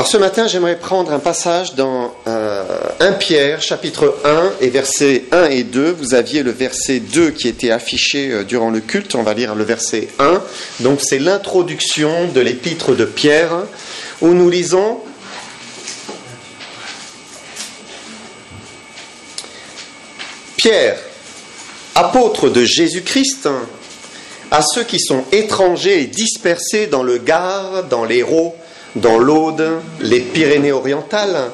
Alors ce matin, j'aimerais prendre un passage dans 1 Pierre, chapitre 1 et versets 1 et 2. Vous aviez le verset 2 qui était affiché durant le culte. On va lire le verset 1. Donc c'est l'introduction de l'épître de Pierre, où nous lisons: Pierre, apôtre de Jésus-Christ, à ceux qui sont étrangers et dispersés dans le Gard, dans l'Hérault, dans l'Aude, les Pyrénées-Orientales,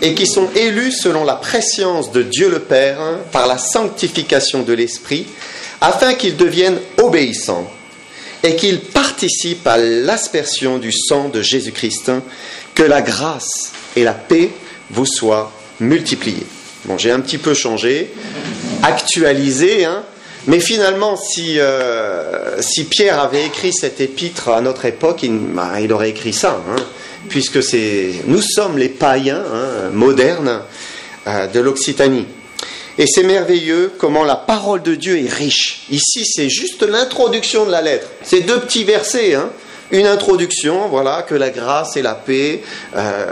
et qui sont élus selon la prescience de Dieu le Père, par la sanctification de l'Esprit, afin qu'ils deviennent obéissants, et qu'ils participent à l'aspersion du sang de Jésus-Christ, que la grâce et la paix vous soient multipliées. Bon, j'ai un petit peu changé, actualisé, mais finalement, si Pierre avait écrit cette épître à notre époque, il aurait écrit ça, puisque nous sommes les païens modernes de l'Occitanie. Et c'est merveilleux comment la parole de Dieu est riche. Ici, c'est juste l'introduction de la lettre. C'est 2 petits versets, une introduction, voilà, que la grâce et la paix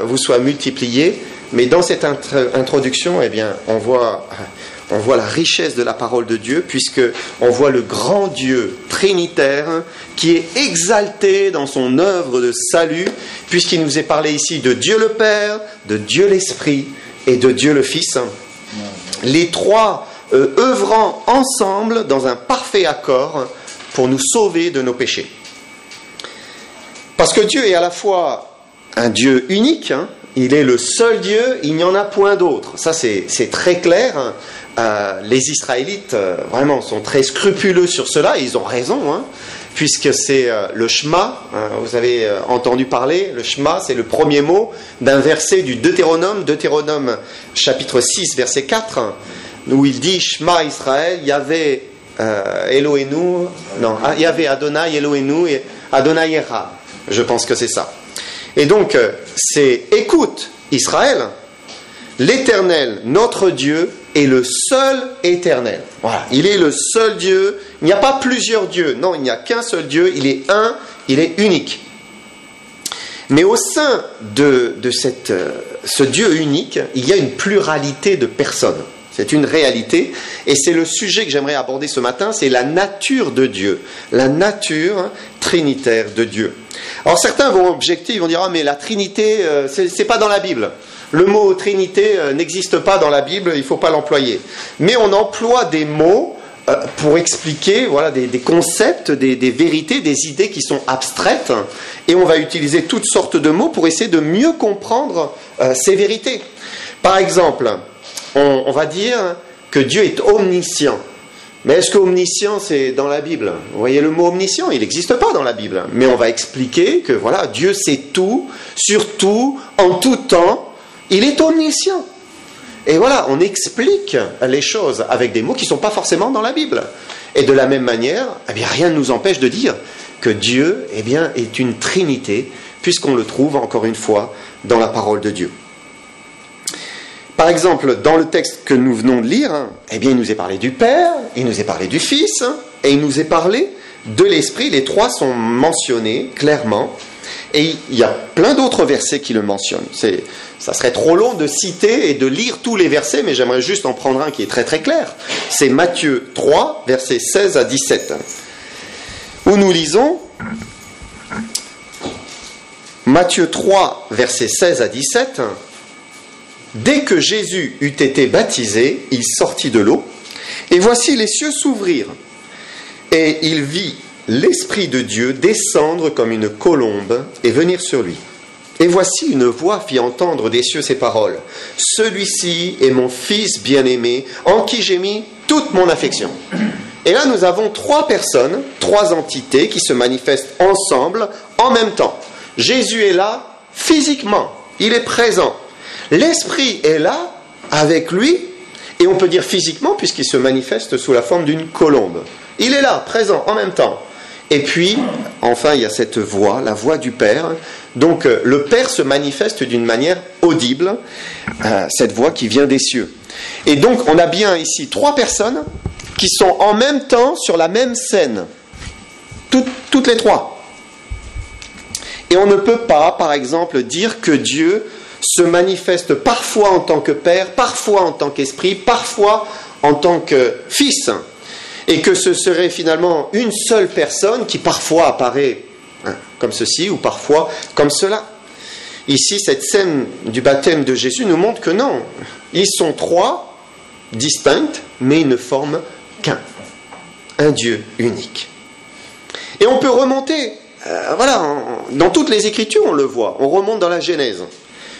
vous soient multipliées. Mais dans cette introduction, eh bien, on voit la richesse de la parole de Dieu, puisqu'on voit le grand Dieu trinitaire qui est exalté dans son œuvre de salut, puisqu'il nous est parlé ici de Dieu le Père, de Dieu l'Esprit et de Dieu le Fils. Les trois œuvrant ensemble dans un parfait accord pour nous sauver de nos péchés. Parce que Dieu est à la fois un Dieu unique, il est le seul Dieu, il n'y en a point d'autre. Ça, c'est très clair. Les Israélites, vraiment, sont très scrupuleux sur cela, et ils ont raison, puisque c'est le Shema, vous avez entendu parler, le Shema, c'est le premier mot d'un verset du Deutéronome chapitre 6, verset 4, où il dit: Shema Israël, Yahvé Eloheinu, non, Yahvé Adonai Eloheinu et Adonai Echad. Je pense que c'est ça. Et donc, c'est: écoute, Israël, l'Éternel, notre Dieu, est le seul éternel. Voilà, il est le seul Dieu. Il n'y a pas plusieurs dieux. Non, il n'y a qu'un seul Dieu. Il est un, il est unique. Mais au sein de ce Dieu unique, il y a une pluralité de personnes. C'est une réalité. Et c'est le sujet que j'aimerais aborder ce matin, c'est la nature de Dieu. La nature trinitaire de Dieu. Alors certains vont objecter, ils vont dire: ah, mais la Trinité, c'est pas dans la Bible. Le mot Trinité n'existe pas dans la Bible, il ne faut pas l'employer. Mais on emploie des mots pour expliquer, voilà, des concepts, des vérités, des idées qui sont abstraites. Et on va utiliser toutes sortes de mots pour essayer de mieux comprendre ces vérités. Par exemple, on va dire que Dieu est omniscient. Mais est-ce que omniscient, c'est dans la Bible? Vous voyez, le mot omniscient, il n'existe pas dans la Bible. Mais on va expliquer que voilà, Dieu sait tout, sur tout, en tout temps. Il est omniscient. Et voilà, on explique les choses avec des mots qui ne sont pas forcément dans la Bible. Et de la même manière, eh bien, rien ne nous empêche de dire que Dieu, eh bien, est une trinité, puisqu'on le trouve, encore une fois, dans la parole de Dieu. Par exemple, dans le texte que nous venons de lire, eh bien, il nous est parlé du Père, il nous est parlé du Fils, et il nous est parlé de l'Esprit. Les trois sont mentionnés clairement. Et il y a plein d'autres versets qui le mentionnent. Ça serait trop long de citer et de lire tous les versets, mais j'aimerais juste en prendre un qui est très très clair. C'est Matthieu 3, versets 16 à 17, où nous lisons Matthieu 3, versets 16 à 17. Dès que Jésus eut été baptisé, il sortit de l'eau, et voici les cieux s'ouvrirent, et il vit l'Esprit de Dieu descendre comme une colombe et venir sur lui. Et voici une voix fit entendre des cieux ces paroles: celui-ci est mon Fils bien-aimé, en qui j'ai mis toute mon affection. Et là, nous avons 3 personnes, 3 entités qui se manifestent ensemble en même temps. Jésus est là physiquement, il est présent. L'Esprit est là avec lui, et on peut dire physiquement puisqu'il se manifeste sous la forme d'une colombe. Il est là, présent en même temps. Et puis, enfin, il y a cette voix, la voix du Père. Donc, le Père se manifeste d'une manière audible, cette voix qui vient des cieux. Et donc, on a bien ici 3 personnes qui sont en même temps sur la même scène. Toutes les 3. Et on ne peut pas, par exemple, dire que Dieu se manifeste parfois en tant que Père, parfois en tant qu'Esprit, parfois en tant que Fils, et que ce serait finalement une seule personne qui parfois apparaît comme ceci ou parfois comme cela. Ici, cette scène du baptême de Jésus nous montre que non, ils sont trois distincts, mais ils ne forment qu'un, un Dieu unique. Et on peut remonter, dans toutes les Écritures on le voit, on remonte dans la Genèse.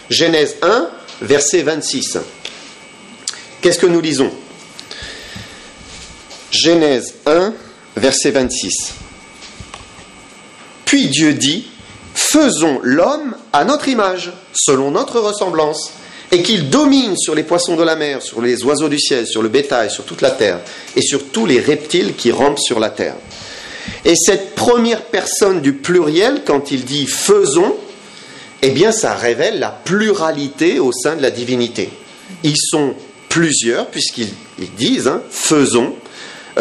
Genèse 1, verset 26. Qu'est-ce que nous lisons ? Genèse 1, verset 26. Puis Dieu dit, faisons l'homme à notre image, selon notre ressemblance, et qu'il domine sur les poissons de la mer, sur les oiseaux du ciel, sur le bétail, sur toute la terre, et sur tous les reptiles qui rampent sur la terre. Et cette première personne du pluriel, quand il dit « faisons », eh bien ça révèle la pluralité au sein de la divinité. Ils sont plusieurs, puisqu'ils disent « faisons ».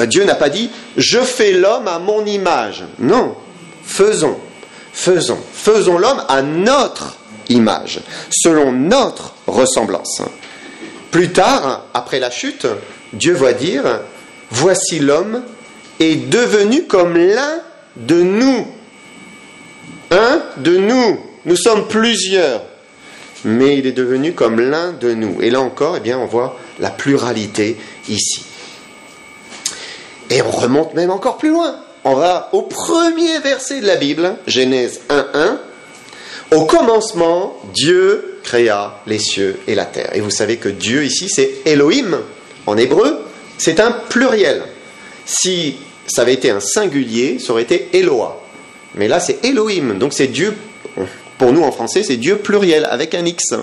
Dieu n'a pas dit « je fais l'homme à mon image ». Non, faisons. Faisons l'homme à notre image, selon notre ressemblance. Plus tard, après la chute, Dieu va dire « voici l'homme est devenu comme l'un de nous. » Un de nous. Nous sommes plusieurs. Mais il est devenu comme l'un de nous. Et là encore, on voit la pluralité ici. Et on remonte même encore plus loin. On va au premier verset de la Bible, Genèse 1:1. Au commencement, Dieu créa les cieux et la terre. Et vous savez que Dieu ici, c'est Elohim. En hébreu, c'est un pluriel. Si ça avait été un singulier, ça aurait été Eloah. Mais là, c'est Elohim. Donc c'est Dieu, pour nous en français, c'est Dieu pluriel, avec un X.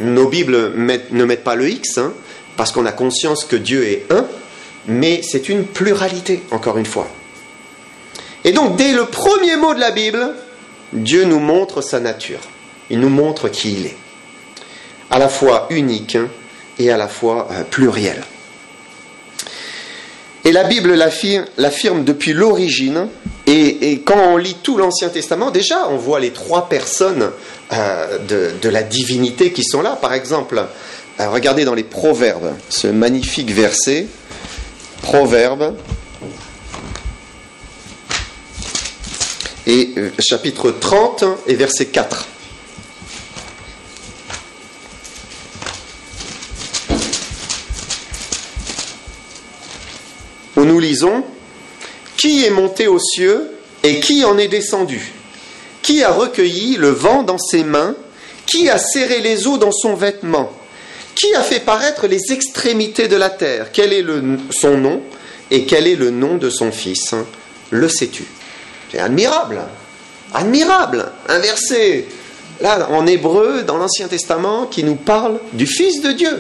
Nos Bibles ne mettent pas le X, parce qu'on a conscience que Dieu est un, mais c'est une pluralité, encore une fois. Et donc, dès le premier mot de la Bible, Dieu nous montre sa nature. Il nous montre qui il est. À la fois unique et à la fois pluriel. Et la Bible l'affirme depuis l'origine. Et quand on lit tout l'Ancien Testament, déjà, on voit les trois personnes de la divinité qui sont là. Par exemple, regardez dans les Proverbes, ce magnifique verset. Proverbes, et chapitre 30 et verset 4. Où nous lisons « Qui est monté aux cieux et qui en est descendu ? Qui a recueilli le vent dans ses mains ? Qui a serré les eaux dans son vêtement ? Qui a fait paraître les extrémités de la terre ? Quel est son nom et quel est le nom de son fils ? Le sais-tu ? » C'est admirable. Admirable. Un verset, là, en hébreu, dans l'Ancien Testament, qui nous parle du Fils de Dieu.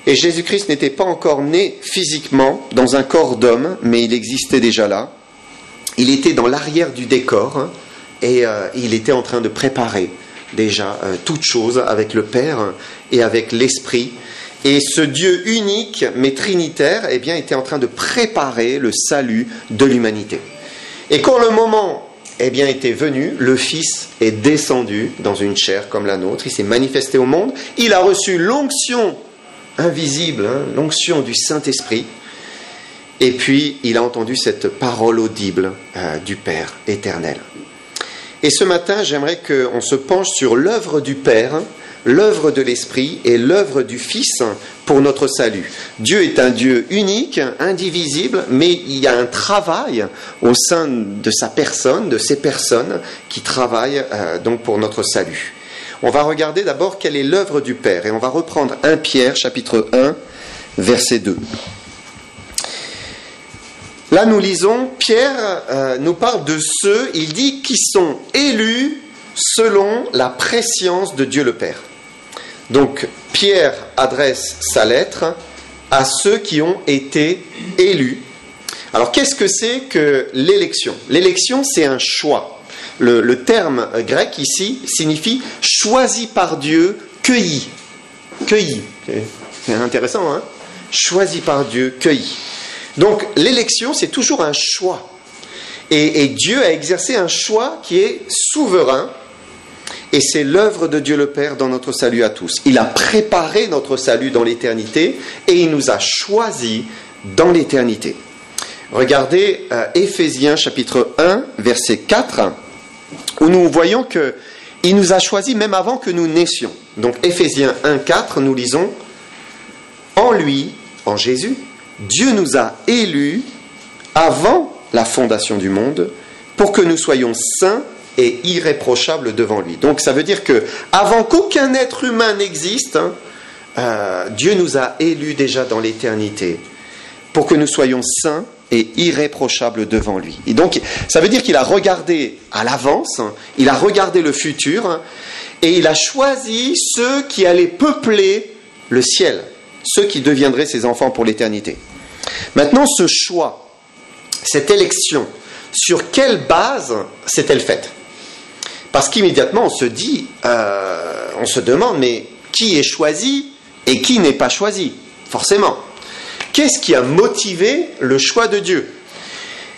Et Jésus-Christ n'était pas encore né physiquement dans un corps d'homme, mais il existait déjà là. Il était dans l'arrière du décor et il était en train de préparer déjà toute chose avec le Père et avec l'Esprit. Et ce Dieu unique, mais trinitaire, était en train de préparer le salut de l'humanité. Et quand le moment était venu, le Fils est descendu dans une chair comme la nôtre, il s'est manifesté au monde, il a reçu l'onction invisible, l'onction du Saint-Esprit, et puis il a entendu cette parole audible du Père éternel. Et ce matin, j'aimerais qu'on se penche sur l'œuvre du Père, l'œuvre de l'Esprit et l'œuvre du Fils pour notre salut. Dieu est un Dieu unique, indivisible, mais il y a un travail au sein de sa personne, de ces personnes qui travaillent donc pour notre salut. On va regarder d'abord quelle est l'œuvre du Père et on va reprendre 1 Pierre chapitre 1 verset 2. Là, nous lisons, Pierre nous parle de ceux, il dit, qui sont élus selon la prescience de Dieu le Père. Donc, Pierre adresse sa lettre à ceux qui ont été élus. Alors, qu'est-ce que c'est que l'élection ? L'élection, c'est un choix. Le terme grec ici signifie « choisi par Dieu, cueilli ». Cueilli. C'est intéressant, hein ? Choisi par Dieu, cueilli. Donc, l'élection, c'est toujours un choix. Et Dieu a exercé un choix qui est souverain. Et c'est l'œuvre de Dieu le Père dans notre salut à tous. Il a préparé notre salut dans l'éternité et il nous a choisis dans l'éternité. Regardez Éphésiens chapitre 1, verset 4, où nous voyons qu'il nous a choisis même avant que nous naissions. Donc Éphésiens 1, 4, nous lisons « En lui, en Jésus, Dieu nous a élus avant la fondation du monde pour que nous soyons saints et irréprochables devant lui. » Donc ça veut dire que avant qu'aucun être humain n'existe, Dieu nous a élus déjà dans l'éternité pour que nous soyons saints et irréprochables devant lui. Et donc ça veut dire qu'il a regardé à l'avance, il a regardé le futur et il a choisi ceux qui allaient peupler le ciel, ceux qui deviendraient ses enfants pour l'éternité. Maintenant, ce choix, cette élection, sur quelle base s'est-elle faite ? Parce qu'immédiatement, on se demande, mais qui est choisi et qui n'est pas choisi ? Forcément. Qu'est-ce qui a motivé le choix de Dieu ?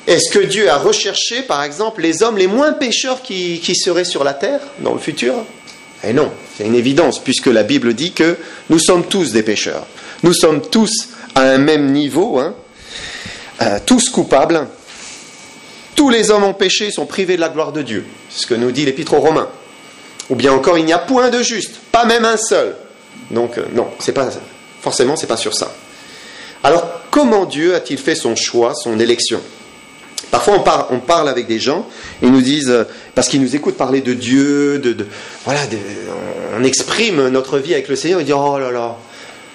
Est-ce que Dieu a recherché, par exemple, les hommes les moins pécheurs qui seraient sur la terre dans le futur ? Eh non, c'est une évidence, puisque la Bible dit que nous sommes tous des pécheurs. Nous sommes tous à un même niveau, tous coupables. Tous les hommes ont péché et sont privés de la gloire de Dieu. C'est ce que nous dit l'Épître aux Romains. Ou bien encore, il n'y a point de juste, pas même un seul. Donc non, c'est pas sur ça. Alors, comment Dieu a-t-il fait son choix, son élection ? Parfois, on parle avec des gens, et ils nous disent, parce qu'ils nous écoutent parler de Dieu, on exprime notre vie avec le Seigneur, ils disent, oh là là,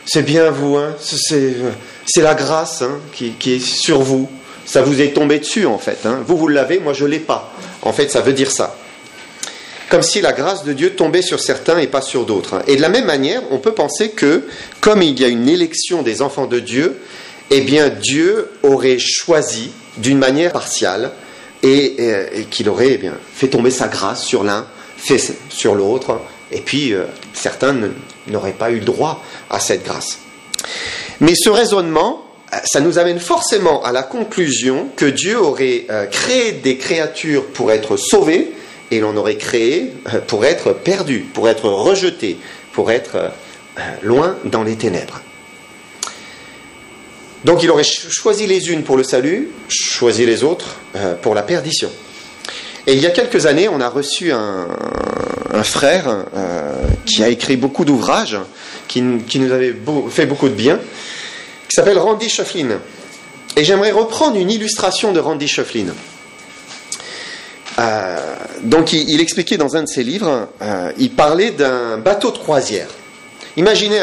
c'est bien vous, c'est la grâce qui est sur vous. Ça vous est tombé dessus, en fait. Vous l'avez, moi je ne l'ai pas. En fait, ça veut dire ça. Comme si la grâce de Dieu tombait sur certains et pas sur d'autres. Et de la même manière, on peut penser que, comme il y a une élection des enfants de Dieu, eh bien Dieu aurait choisi d'une manière partiale et qu'il aurait fait tomber sa grâce sur l'un, fait sur l'autre, et puis certains n'auraient pas eu le droit à cette grâce. Mais ce raisonnement, ça nous amène forcément à la conclusion que Dieu aurait créé des créatures pour être sauvées, et l'on aurait créé pour être perdu, pour être rejeté, pour être loin dans les ténèbres. Donc il aurait choisi les unes pour le salut, choisi les autres pour la perdition. Et il y a quelques années, on a reçu un frère qui a écrit beaucoup d'ouvrages, qui nous avait fait beaucoup de bien, qui s'appelle Randy Shefflin. Et j'aimerais reprendre une illustration de Randy Shefflin. Donc il expliquait dans un de ses livres, il parlait d'un bateau de croisière. Imaginez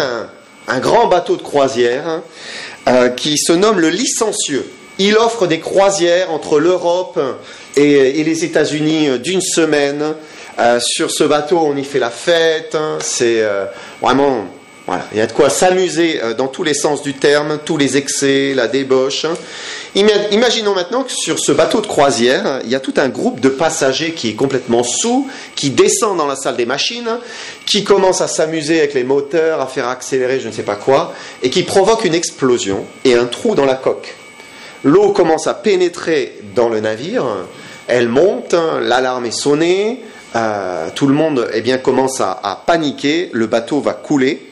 un grand bateau de croisière qui se nomme le Licencieux. Il offre des croisières entre l'Europe et les États-Unis d'une semaine. Sur ce bateau, on y fait la fête. C'est vraiment... Voilà, il y a de quoi s'amuser dans tous les sens du terme, tous les excès, la débauche. Imaginons maintenant que sur ce bateau de croisière, il y a tout un groupe de passagers qui est complètement saoul, qui descend dans la salle des machines, qui commence à s'amuser avec les moteurs, à faire accélérer je ne sais pas quoi, et qui provoque une explosion et un trou dans la coque. L'eau commence à pénétrer dans le navire, elle monte, l'alarme est sonnée, tout le monde commence à paniquer, le bateau va couler.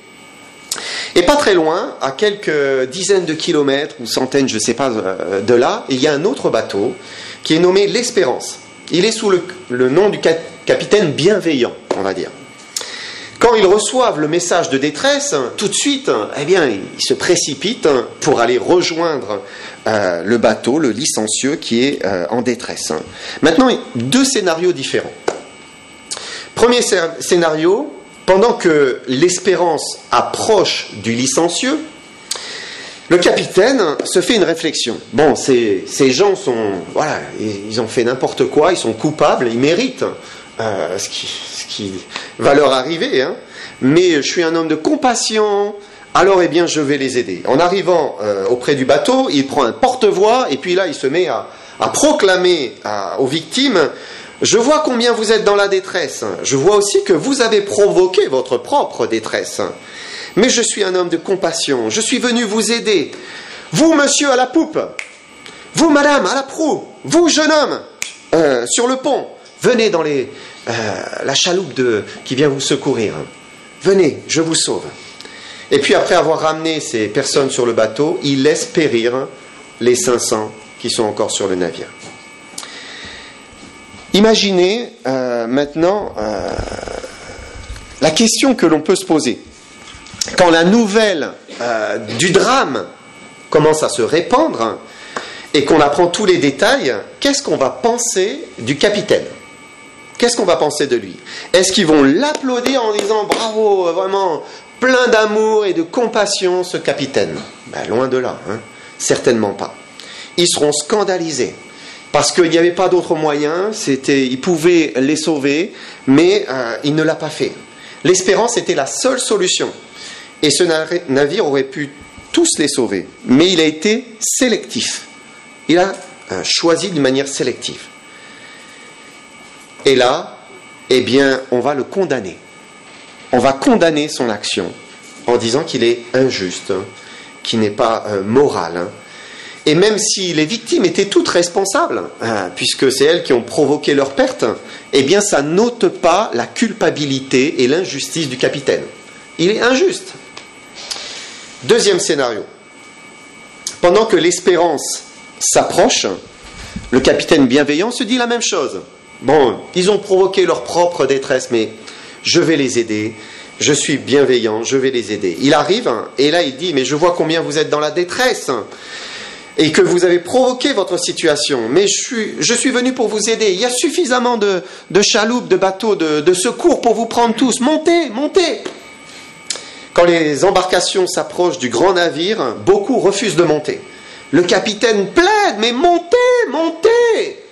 Et pas très loin, à quelques dizaines de kilomètres ou centaines, je ne sais pas, de là, il y a un autre bateau qui est nommé l'Espérance. Il est sous le nom du capitaine bienveillant, on va dire. Quand ils reçoivent le message de détresse, tout de suite, ils se précipitent pour aller rejoindre le bateau, le Licencieux, qui est en détresse. Maintenant, deux scénarios différents. Premier scénario, pendant que l'Espérance approche du Licencieux, le capitaine se fait une réflexion. Bon, ces gens ils ont fait n'importe quoi, ils sont coupables, ils méritent ce qui va leur arriver, mais je suis un homme de compassion, alors je vais les aider. En arrivant auprès du bateau, il prend un porte-voix et puis là il se met à proclamer aux victimes: je vois combien vous êtes dans la détresse. Je vois aussi que vous avez provoqué votre propre détresse. Mais je suis un homme de compassion. Je suis venu vous aider. Vous, monsieur, à la poupe. Vous, madame, à la proue. vous jeune homme, sur le pont, venez dans la chaloupe qui vient vous secourir. Venez, je vous sauve. Et puis après avoir ramené ces personnes sur le bateau, il laisse périr les 500 qui sont encore sur le navire. Imaginez maintenant la question que l'on peut se poser. Quand la nouvelle du drame commence à se répandre et qu'on apprend tous les détails, qu'est-ce qu'on va penser du capitaine ? Qu'est-ce qu'on va penser de lui ? Est-ce qu'ils vont l'applaudir en disant « Bravo, vraiment plein d'amour et de compassion ce capitaine » ? Loin de là, certainement pas. Ils seront scandalisés parce qu'il n'y avait pas d'autre moyen, il pouvait les sauver, mais il ne l'a pas fait. L'espérance était la seule solution. Et ce navire aurait pu tous les sauver. Mais il a été sélectif. Il a choisi d'une manière sélective. Et là, eh bien, on va le condamner. On va condamner son action en disant qu'il est injuste, qu'il n'est pas moral. Et même si les victimes étaient toutes responsables, puisque c'est elles qui ont provoqué leur perte, eh bien, ça n'ôte pas la culpabilité et l'injustice du capitaine. Il est injuste. Deuxième scénario. Pendant que l'espérance s'approche, le capitaine bienveillant se dit la même chose. Bon, ils ont provoqué leur propre détresse, mais je vais les aider. Je suis bienveillant, je vais les aider. Il arrive, et là il dit, mais je vois combien vous êtes dans la détresse, et que vous avez provoqué votre situation, mais je suis venu pour vous aider. Il y a suffisamment de chaloupes, de bateaux, de secours pour vous prendre tous. Montez, montez. Quand les embarcations s'approchent du grand navire, beaucoup refusent de monter. Le capitaine plaide, mais montez, montez.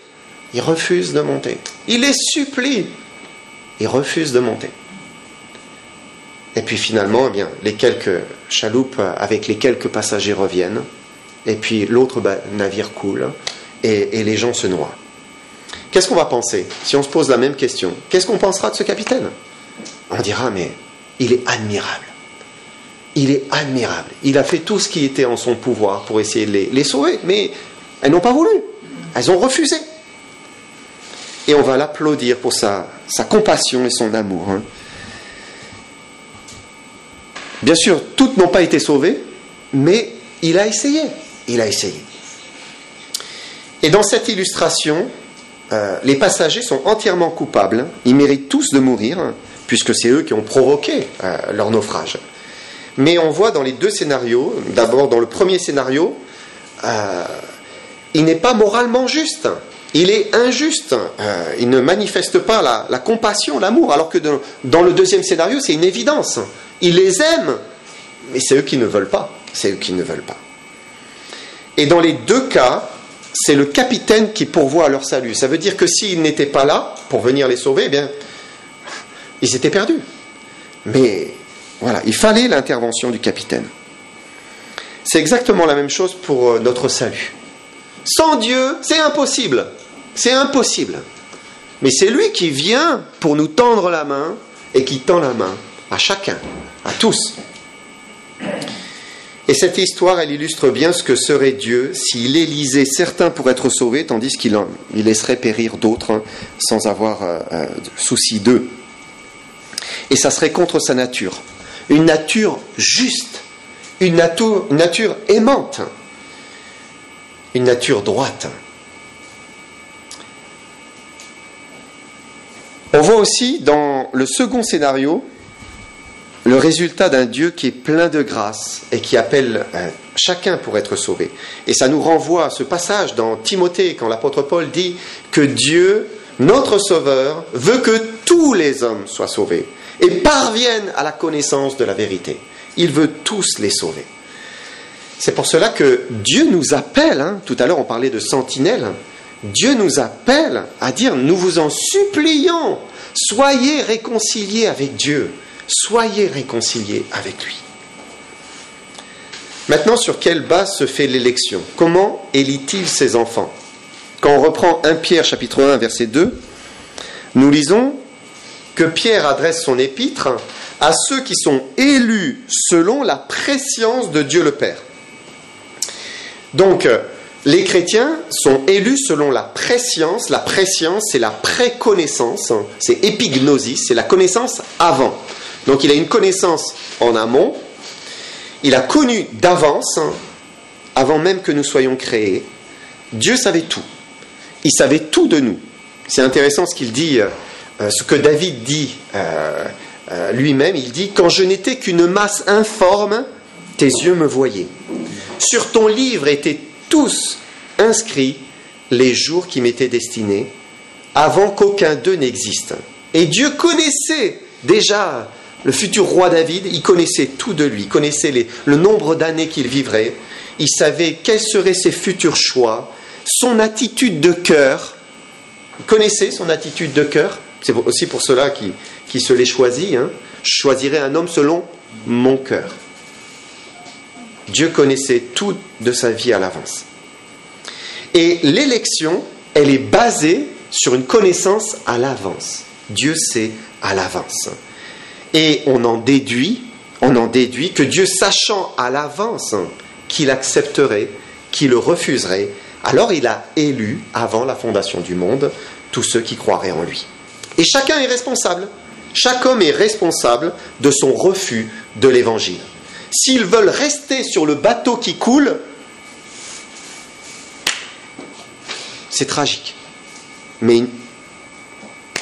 Ils refusent de monter. Il les supplie. Ils refusent de monter. Et puis finalement, eh bien, les quelques chaloupes avec les quelques passagers reviennent. Et puis l'autre navire coule. Et les gens se noient. Qu'est-ce qu'on va penser si on se pose la même question? Qu'est-ce qu'on pensera de ce capitaine? On dira, mais il est admirable. Il est admirable. Il a fait tout ce qui était en son pouvoir pour essayer de les sauver. Mais elles n'ont pas voulu. Elles ont refusé. Et on va l'applaudir pour sa compassion et son amour. Bien sûr, toutes n'ont pas été sauvées, mais il a essayé. Il a essayé. Et dans cette illustration, les passagers sont entièrement coupables. Ils méritent tous de mourir, puisque c'est eux qui ont provoqué leur naufrage. Mais on voit dans les deux scénarios, d'abord dans le premier scénario, il n'est pas moralement juste. Il est injuste. Il ne manifeste pas la compassion, l'amour, alors que dans le deuxième scénario, c'est une évidence. Il les aime, mais c'est eux qui ne veulent pas. C'est eux qui ne veulent pas. Et dans les deux cas, c'est le capitaine qui pourvoit à leur salut. Ça veut dire que s'il n'était pas là pour venir les sauver, eh bien, ils étaient perdus. Mais voilà, il fallait l'intervention du capitaine. C'est exactement la même chose pour notre salut. Sans Dieu, c'est impossible. C'est impossible. Mais c'est lui qui vient pour nous tendre la main et qui tend la main à chacun, à tous. Et cette histoire, elle illustre bien ce que serait Dieu s'il élisait certains pour être sauvés, tandis qu'il laisserait périr d'autres sans avoir souci d'eux. Et ça serait contre sa nature. Une nature juste, une nature aimante, une nature droite. On voit aussi dans le second scénario le résultat d'un Dieu qui est plein de grâce et qui appelle chacun pour être sauvé. Et ça nous renvoie à ce passage dans Timothée, quand l'apôtre Paul dit que Dieu, notre Sauveur, veut que tous les hommes soient sauvés et parviennent à la connaissance de la vérité. Il veut tous les sauver. C'est pour cela que Dieu nous appelle, tout à l'heure on parlait de sentinelle, Dieu nous appelle à dire, nous vous en supplions, soyez réconciliés avec Dieu, soyez réconciliés avec lui. Maintenant, sur quelle base se fait l'élection? Comment élit-il ses enfants? Quand on reprend 1 Pierre chapitre 1 verset 2, nous lisons que Pierre adresse son épître à ceux qui sont élus selon la prescience de Dieu le Père. Donc, Les chrétiens sont élus selon la préscience. La préscience, c'est la préconnaissance, c'est épignosis, c'est la connaissance avant. Donc il a une connaissance en amont, il a connu d'avance, avant même que nous soyons créés. Dieu savait tout. Il savait tout de nous. C'est intéressant ce qu'il dit, ce que David dit lui-même. Il dit « Quand je n'étais qu'une masse informe, tes yeux me voyaient. Sur ton livre étaient tous inscrits les jours qui m'étaient destinés, avant qu'aucun d'eux n'existe. » Et Dieu connaissait déjà le futur roi David, il connaissait tout de lui, il connaissait le nombre d'années qu'il vivrait, il savait quels seraient ses futurs choix, son attitude de cœur. Il connaissait son attitude de cœur. C'est aussi pour cela qu'il se l'est choisi. Je choisirai un homme selon mon cœur. Dieu connaissait tout de sa vie à l'avance. Et l'élection, elle est basée sur une connaissance à l'avance. Dieu sait à l'avance. Et on en déduit que Dieu, sachant à l'avance qu'il accepterait, qu'il le refuserait, alors il a élu, avant la fondation du monde, tous ceux qui croiraient en lui. Et chacun est responsable. Chaque homme est responsable de son refus de l'évangile. S'ils veulent rester sur le bateau qui coule, c'est tragique. Mais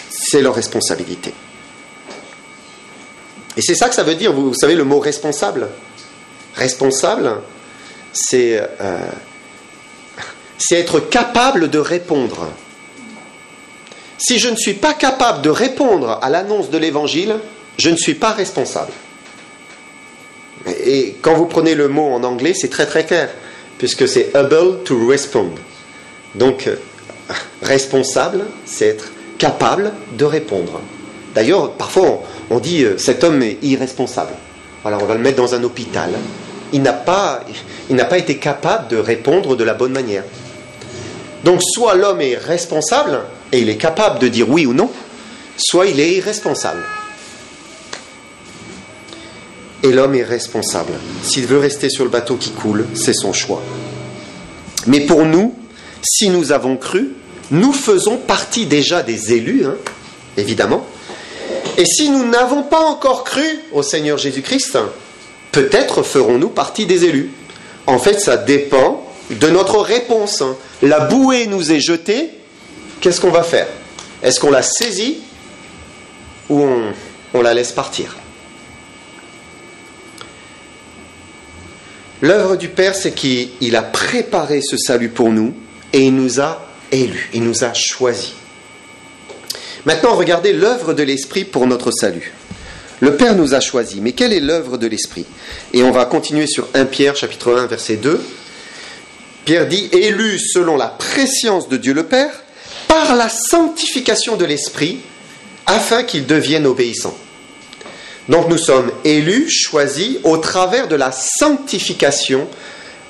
c'est leur responsabilité. Et c'est ça que ça veut dire, vous savez, le mot responsable. Responsable, c'est être capable de répondre. Si je ne suis pas capable de répondre à l'annonce de l'évangile, je ne suis pas responsable. Et quand vous prenez le mot en anglais, c'est très très clair, puisque c'est able to respond. Donc, responsable, c'est être capable de répondre. D'ailleurs, parfois, on dit cet homme est irresponsable. Voilà, on va le mettre dans un hôpital. Il n'a pas été capable de répondre de la bonne manière. Donc, soit l'homme est responsable et il est capable de dire oui ou non, soit il est irresponsable. Et l'homme est responsable. S'il veut rester sur le bateau qui coule, c'est son choix. Mais pour nous, si nous avons cru, nous faisons partie déjà des élus, évidemment. Et si nous n'avons pas encore cru au Seigneur Jésus-Christ, peut-être ferons-nous partie des élus. En fait, ça dépend de notre réponse. La bouée nous est jetée, qu'est-ce qu'on va faire? Est-ce qu'on la saisit ou on la laisse partir? L'œuvre du Père, c'est qu'il a préparé ce salut pour nous et il nous a élus, il nous a choisis. Maintenant, regardez l'œuvre de l'Esprit pour notre salut. Le Père nous a choisis, mais quelle est l'œuvre de l'Esprit? Et on va continuer sur 1 Pierre, chapitre 1, verset 2. Pierre dit « Élus selon la prescience de Dieu le Père, par la sanctification de l'Esprit, afin qu'ils deviennent obéissants. » Donc nous sommes élus, choisis, au travers de la sanctification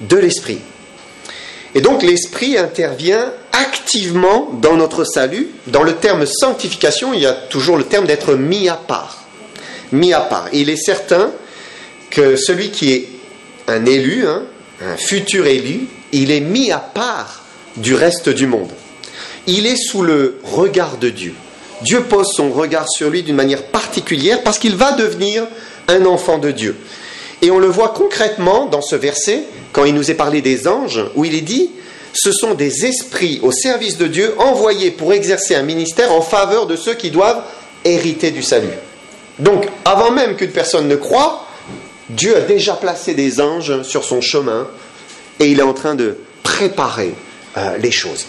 de l'Esprit. Et donc l'Esprit intervient activement dans notre salut. Dans le terme sanctification, il y a toujours le terme d'être mis à part. Mis à part. Il est certain que celui qui est un élu, un futur élu, il est mis à part du reste du monde. Il est sous le regard de Dieu. Dieu pose son regard sur lui d'une manière particulière parce qu'il va devenir un enfant de Dieu. Et on le voit concrètement dans ce verset, quand il nous est parlé des anges, où il est dit « Ce sont des esprits au service de Dieu envoyés pour exercer un ministère en faveur de ceux qui doivent hériter du salut. » Donc, avant même qu'une personne ne croie, Dieu a déjà placé des anges sur son chemin et il est en train de préparer les choses.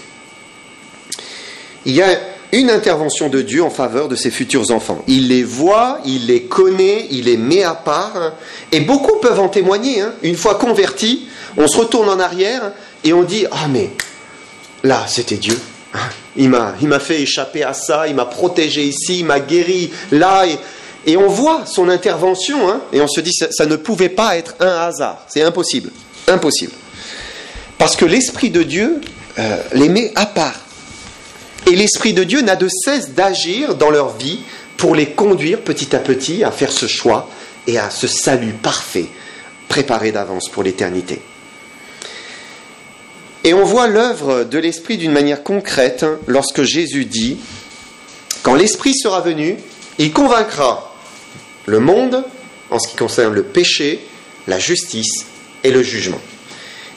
Il y a une intervention de Dieu en faveur de ses futurs enfants. Il les voit, il les connaît, il les met à part. Et beaucoup peuvent en témoigner. Une fois convertis, on se retourne en arrière et on dit « Ah mais là, c'était Dieu. Il m'a fait échapper à ça, il m'a protégé ici, il m'a guéri là. » Et on voit son intervention et on se dit « Ça ne pouvait pas être un hasard. C'est impossible. Impossible. » Parce que l'Esprit de Dieu les met à part. Et l'Esprit de Dieu n'a de cesse d'agir dans leur vie pour les conduire petit à petit à faire ce choix et à ce salut parfait, préparé d'avance pour l'éternité. Et on voit l'œuvre de l'Esprit d'une manière concrète lorsque Jésus dit « Quand l'Esprit sera venu, il convaincra le monde en ce qui concerne le péché, la justice et le jugement. »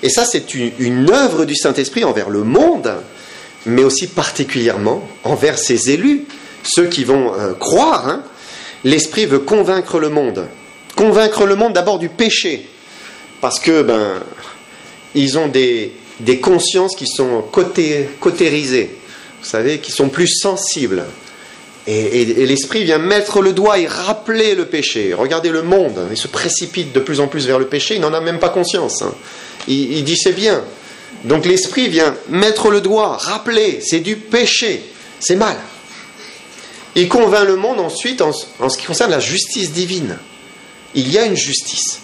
Et ça, c'est une œuvre du Saint-Esprit envers le monde, mais aussi particulièrement envers ses élus, ceux qui vont croire. Hein. L'Esprit veut convaincre le monde. Convaincre le monde d'abord du péché, parce que ils ont des consciences qui sont cautérisées, vous savez, qui sont plus sensibles. Et l'Esprit vient mettre le doigt et rappeler le péché. Regardez le monde, il se précipite de plus en plus vers le péché, il n'en a même pas conscience. Hein. Il dit c'est bien. Donc l'Esprit vient mettre le doigt, rappeler, c'est du péché, c'est mal. Il convainc le monde ensuite en ce qui concerne la justice divine. Il y a une justice.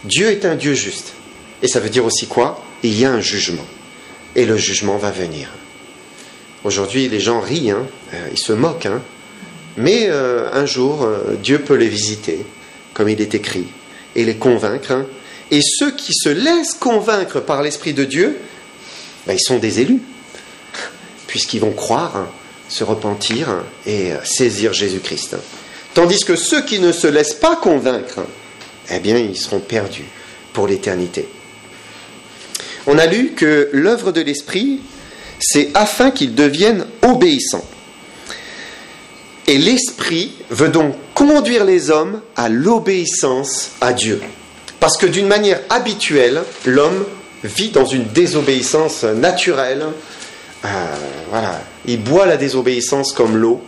Dieu est un Dieu juste. Et ça veut dire aussi quoi ? Il y a un jugement. Et le jugement va venir. Aujourd'hui, les gens rient, hein, ils se moquent. Hein, mais un jour, Dieu peut les visiter, comme il est écrit, et les convaincre. Hein. Et ceux qui se laissent convaincre par l'Esprit de Dieu, ils sont des élus, puisqu'ils vont croire, hein, se repentir hein, et saisir Jésus-Christ. Tandis que ceux qui ne se laissent pas convaincre, eh bien, ils seront perdus pour l'éternité. On a lu que l'œuvre de l'Esprit, c'est afin qu'ils deviennent obéissants. Et l'Esprit veut donc conduire les hommes à l'obéissance à Dieu. Parce que d'une manière habituelle, l'homme vit dans une désobéissance naturelle. Voilà, il boit la désobéissance comme l'eau.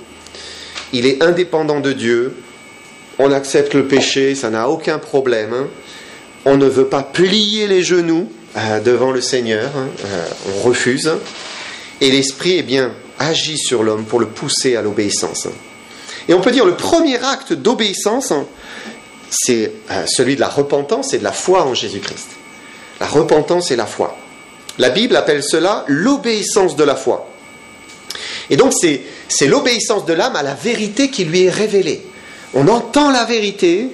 Il est indépendant de Dieu. On accepte le péché, ça n'a aucun problème. Hein. On ne veut pas plier les genoux devant le Seigneur. Hein. On refuse. Et l'Esprit, agit sur l'homme pour le pousser à l'obéissance. Et on peut dire le premier acte d'obéissance, c'est celui de la repentance et de la foi en Jésus-Christ. La repentance et la foi. La Bible appelle cela l'obéissance de la foi. Et donc c'est l'obéissance de l'âme à la vérité qui lui est révélée. On entend la vérité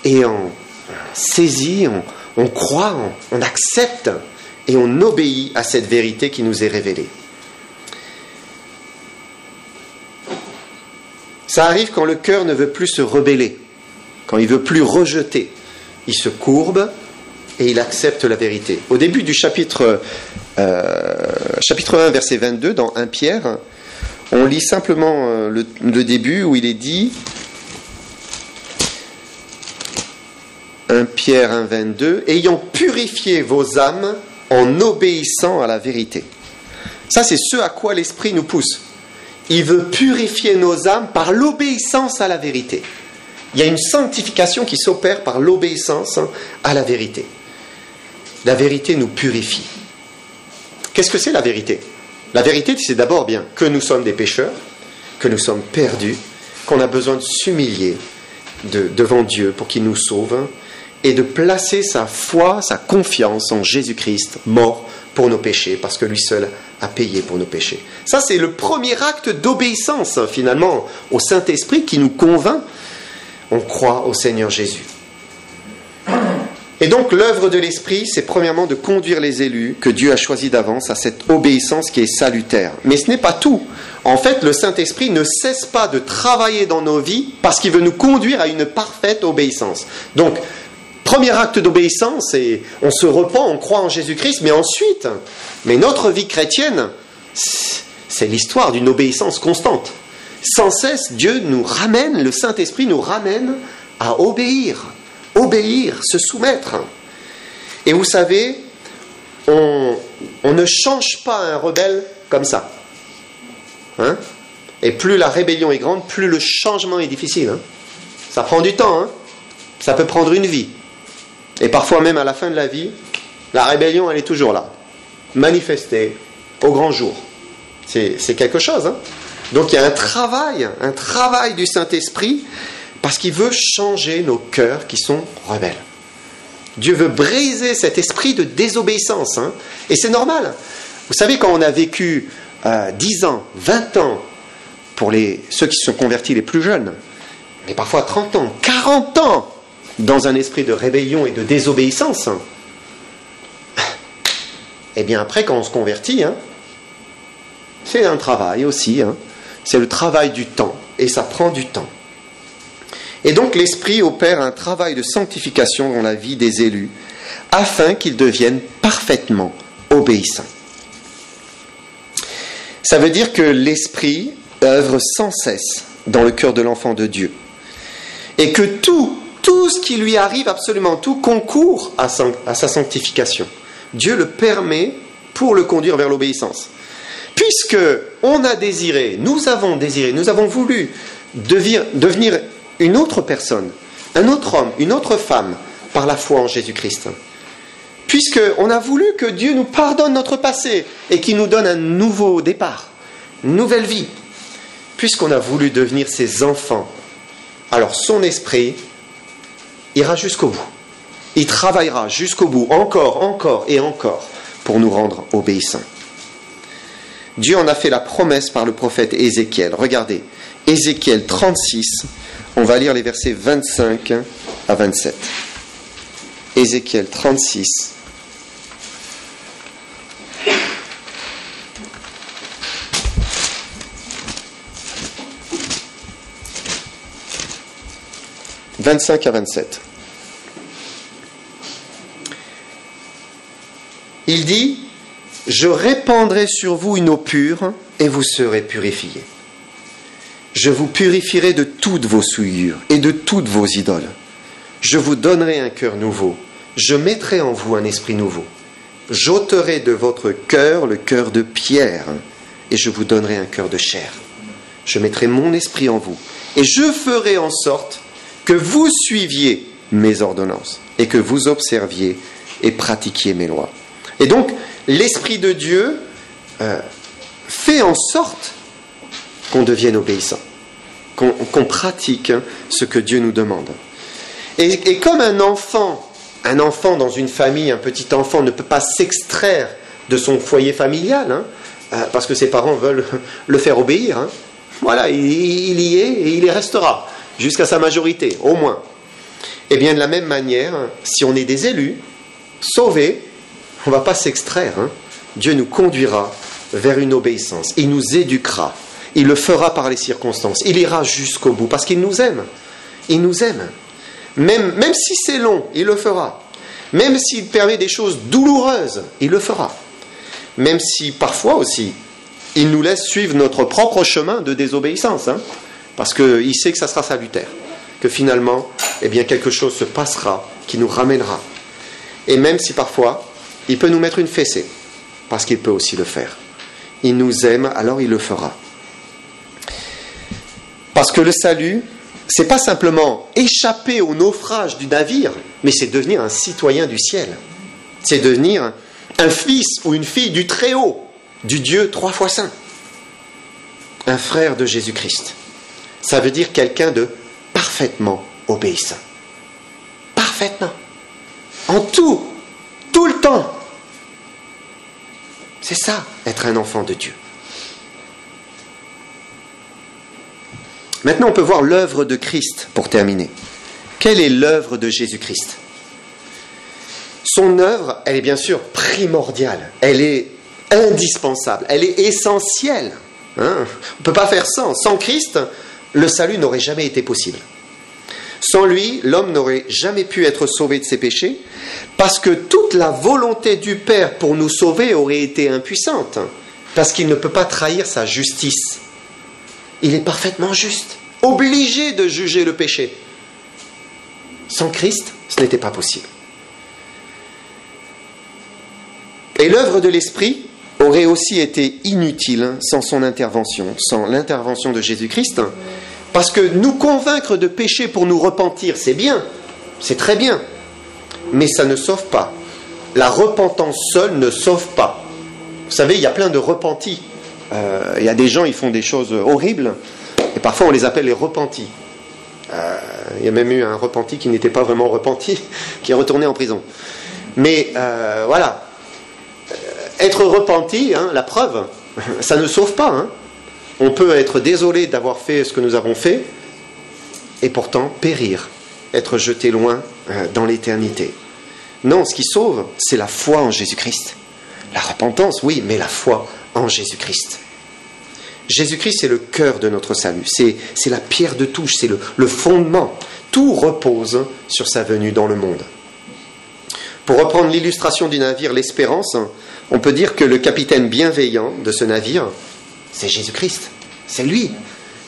et on saisit, on croit, on accepte et on obéit à cette vérité qui nous est révélée. Ça arrive quand le cœur ne veut plus se rebeller, quand il ne veut plus rejeter. Il se courbe et il accepte la vérité. Au début du chapitre 1, verset 22, dans 1 Pierre, on lit simplement le début où il est dit, 1 Pierre 1, 22, « Ayant purifié vos âmes en obéissant à la vérité. » Ça, c'est ce à quoi l'Esprit nous pousse. Il veut purifier nos âmes par l'obéissance à la vérité. Il y a une sanctification qui s'opère par l'obéissance à la vérité. La vérité nous purifie. Qu'est-ce que c'est la vérité ? La vérité, c'est d'abord bien que nous sommes des pécheurs, que nous sommes perdus, qu'on a besoin de s'humilier devant Dieu pour qu'il nous sauve et de placer sa foi, sa confiance en Jésus-Christ, mort pour nos péchés, parce que lui seul a payé pour nos péchés. Ça, c'est le premier acte d'obéissance, finalement, au Saint-Esprit qui nous convainc. On croit au Seigneur Jésus. Et donc, l'œuvre de l'Esprit, c'est premièrement de conduire les élus que Dieu a choisis d'avance à cette obéissance qui est salutaire. Mais ce n'est pas tout. En fait, le Saint-Esprit ne cesse pas de travailler dans nos vies parce qu'il veut nous conduire à une parfaite obéissance. Donc, premier acte d'obéissance, et on se repent, on croit en Jésus-Christ, mais notre vie chrétienne, c'est l'histoire d'une obéissance constante. Sans cesse, Dieu nous ramène, le Saint-Esprit nous ramène à obéir, se soumettre. Et vous savez, on ne change pas un rebelle comme ça. Hein ? Et plus la rébellion est grande, plus le changement est difficile. Hein ? Ça prend du temps, hein ? Ça peut prendre une vie. Et parfois même à la fin de la vie, la rébellion, elle est toujours là, manifestée au grand jour. C'est quelque chose. Hein ? Donc il y a un travail du Saint-Esprit, parce qu'il veut changer nos cœurs qui sont rebelles. Dieu veut briser cet esprit de désobéissance. Hein ? Et c'est normal. Vous savez, quand on a vécu 10 ans, 20 ans, pour ceux qui se sont convertis les plus jeunes, mais parfois 30 ans, 40 ans, dans un esprit de rébellion et de désobéissance, eh bien après quand on se convertit, c'est un travail aussi, c'est le travail du temps, et ça prend du temps. Et donc l'Esprit opère un travail de sanctification dans la vie des élus, afin qu'ils deviennent parfaitement obéissants. Ça veut dire que l'Esprit œuvre sans cesse dans le cœur de l'enfant de Dieu, et que tout ce qui lui arrive, absolument tout, concourt à sa sanctification. Dieu le permet pour le conduire vers l'obéissance. Puisque on a désiré, nous avons voulu devenir une autre personne, un autre homme, une autre femme, par la foi en Jésus-Christ. Puisqu'on a voulu que Dieu nous pardonne notre passé et qu'il nous donne un nouveau départ, une nouvelle vie. Puisqu'on a voulu devenir ses enfants, alors son esprit ira jusqu'au bout. Il travaillera jusqu'au bout, encore et encore, pour nous rendre obéissants. Dieu en a fait la promesse par le prophète Ézéchiel. Regardez, Ézéchiel 36, on va lire les versets 25 à 27. Ézéchiel 36. « 25 à 27. Il dit, « Je répandrai sur vous une eau pure, et vous serez purifiés. Je vous purifierai de toutes vos souillures et de toutes vos idoles. Je vous donnerai un cœur nouveau. Je mettrai en vous un esprit nouveau. J'ôterai de votre cœur le cœur de pierre, et je vous donnerai un cœur de chair. Je mettrai mon esprit en vous, et je ferai en sorte que vous suiviez mes ordonnances, et que vous observiez et pratiquiez mes lois. » Et donc, l'Esprit de Dieu fait en sorte qu'on devienne obéissant, qu'on pratique ce que Dieu nous demande. Et comme un enfant dans une famille, un petit enfant ne peut pas s'extraire de son foyer familial, parce que ses parents veulent le faire obéir, voilà, il y est et il y restera, jusqu'à sa majorité, au moins. Et bien de la même manière, si on est des élus, sauvés, on ne va pas s'extraire. Dieu nous conduira vers une obéissance. Il nous éduquera. Il le fera par les circonstances. Il ira jusqu'au bout parce qu'il nous aime. Il nous aime. Même si c'est long, il le fera. Même s'il permet des choses douloureuses, il le fera. Même si parfois aussi, il nous laisse suivre notre propre chemin de désobéissance. Parce qu'il sait que ça sera salutaire. Que finalement, eh bien, quelque chose se passera qui nous ramènera. Et même si parfois, il peut nous mettre une fessée, parce qu'il peut aussi le faire. Il nous aime, alors il le fera. Parce que le salut, c'est pas simplement échapper au naufrage du navire, mais c'est devenir un citoyen du ciel. C'est devenir un fils ou une fille du Très-Haut, du Dieu 3 fois saint. Un frère de Jésus-Christ. Ça veut dire quelqu'un de parfaitement obéissant. Parfaitement. En tout le temps. C'est ça, être un enfant de Dieu. Maintenant, on peut voir l'œuvre de Christ pour terminer. Quelle est l'œuvre de Jésus-Christ ? Son œuvre, elle est bien sûr primordiale, elle est indispensable, elle est essentielle. On ne peut pas faire sans. Sans Christ, le salut n'aurait jamais été possible. Sans lui, l'homme n'aurait jamais pu être sauvé de ses péchés, parce que toute la volonté du Père pour nous sauver aurait été impuissante, parce qu'il ne peut pas trahir sa justice. Il est parfaitement juste, obligé de juger le péché. Sans Christ, ce n'était pas possible. Et l'œuvre de l'Esprit aurait aussi été inutile sans son intervention, sans l'intervention de Jésus-Christ, parce que nous convaincre de péché pour nous repentir, c'est bien, c'est très bien, mais ça ne sauve pas. La repentance seule ne sauve pas. Vous savez, il y a plein de repentis. Il y a des gens, ils font des choses horribles, et parfois on les appelle les repentis. Il y a même eu un repenti qui n'était pas vraiment repenti, qui est retourné en prison. Mais voilà, être repenti, la preuve, ça ne sauve pas. On peut être désolé d'avoir fait ce que nous avons fait, et pourtant périr, être jeté loin dans l'éternité. Non, ce qui sauve, c'est la foi en Jésus-Christ. La repentance, oui, mais la foi en Jésus-Christ. Jésus-Christ, c'est le cœur de notre salut. C'est la pierre de touche, c'est le fondement. Tout repose sur sa venue dans le monde. Pour reprendre l'illustration du navire L'Espérance, on peut dire que le capitaine bienveillant de ce navire, c'est Jésus-Christ. C'est lui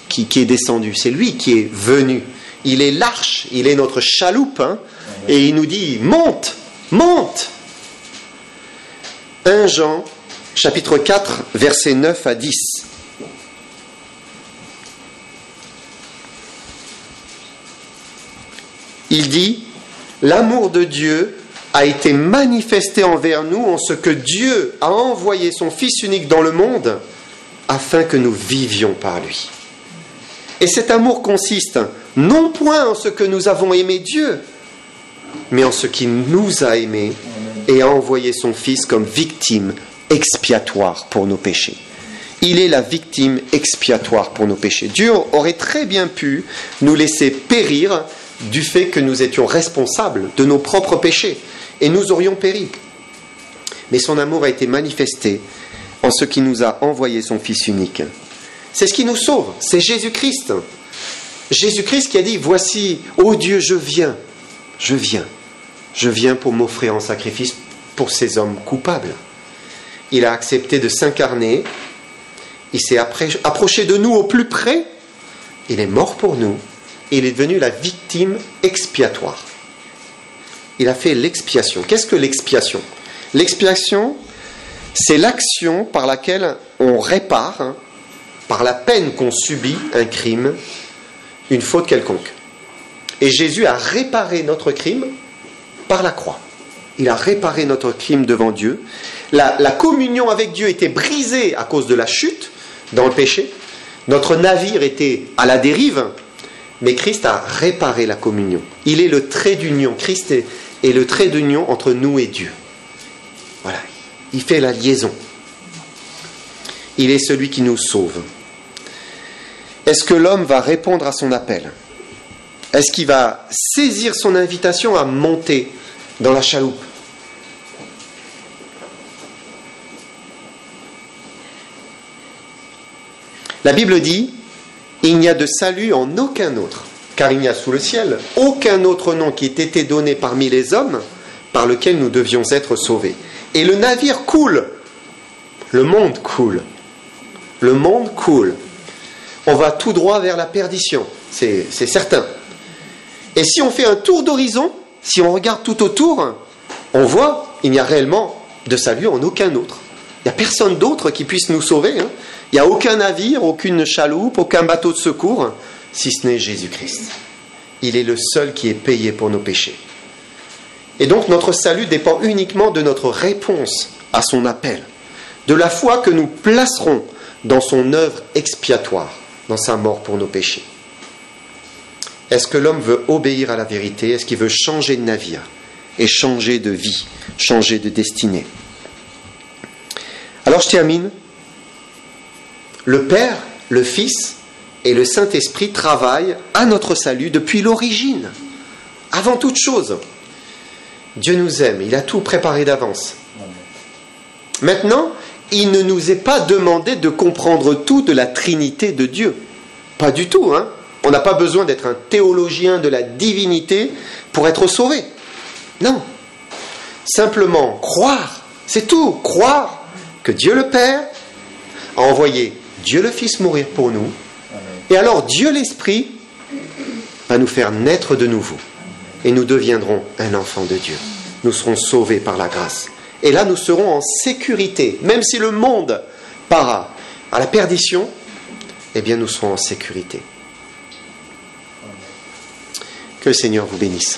qui est descendu, c'est lui qui est venu. Il est l'arche, il est notre chaloupe, et il nous dit « Monte, monte !» 1 Jean, chapitre 4, versets 9 à 10. Il dit « L'amour de Dieu a été manifesté envers nous en ce que Dieu a envoyé son Fils unique dans le monde afin que nous vivions par lui. Et cet amour consiste non point en ce que nous avons aimé Dieu, mais en ce qu'il nous a aimés et a envoyé son Fils comme victime expiatoire pour nos péchés. » Il est la victime expiatoire pour nos péchés. Dieu aurait très bien pu nous laisser périr du fait que nous étions responsables de nos propres péchés et nous aurions péri. Mais son amour a été manifesté en ce qui nous a envoyé son Fils unique. C'est ce qui nous sauve, c'est Jésus-Christ. Jésus-Christ qui a dit « Voici, ô Dieu, je viens pour m'offrir en sacrifice pour ces hommes coupables. » Il a accepté de s'incarner, il s'est approché de nous au plus près, il est mort pour nous, et il est devenu la victime expiatoire. Il a fait l'expiation. Qu'est-ce que l'expiation ? L'expiation, c'est l'action par laquelle on répare, par la peine qu'on subit, un crime, une faute quelconque. Et Jésus a réparé notre crime par la croix. Il a réparé notre crime devant Dieu. La communion avec Dieu était brisée à cause de la chute dans le péché. Notre navire était à la dérive, mais Christ a réparé la communion. Il est le trait d'union. Christ est le trait d'union entre nous et Dieu. Voilà, il fait la liaison. Il est celui qui nous sauve. Est-ce que l'homme va répondre à son appel ? Est-ce qu'il va saisir son invitation à monter dans la chaloupe ? La Bible dit « Il n'y a de salut en aucun autre, car il n'y a sous le ciel aucun autre nom qui ait été donné parmi les hommes par lequel nous devions être sauvés. » Et le navire coule. Le monde coule. Le monde coule. On va tout droit vers la perdition, c'est certain. Et si on fait un tour d'horizon, si on regarde tout autour, on voit qu'il n'y a réellement de salut en aucun autre. Il n'y a personne d'autre qui puisse nous sauver. Il n'y a aucun navire, aucune chaloupe, aucun bateau de secours, si ce n'est Jésus-Christ. Il est le seul qui est payé pour nos péchés. Et donc notre salut dépend uniquement de notre réponse à son appel, de la foi que nous placerons dans son œuvre expiatoire, dans sa mort pour nos péchés. Est-ce que l'homme veut obéir à la vérité ? Est-ce qu'il veut changer de navire et changer de vie, changer de destinée ? Alors je termine. Le Père, le Fils et le Saint-Esprit travaillent à notre salut depuis l'origine. Avant toute chose, Dieu nous aime, il a tout préparé d'avance. Maintenant, il ne nous est pas demandé de comprendre tout de la Trinité de Dieu. Pas du tout, hein. On n'a pas besoin d'être un théologien de la divinité pour être sauvé. Non. Simplement croire, c'est tout. Croire que Dieu le Père a envoyé Dieu le Fils mourir pour nous. Et alors Dieu l'Esprit va nous faire naître de nouveau. Et nous deviendrons un enfant de Dieu. Nous serons sauvés par la grâce. Et là, nous serons en sécurité. Même si le monde part à la perdition, eh bien, nous serons en sécurité. Que le Seigneur vous bénisse.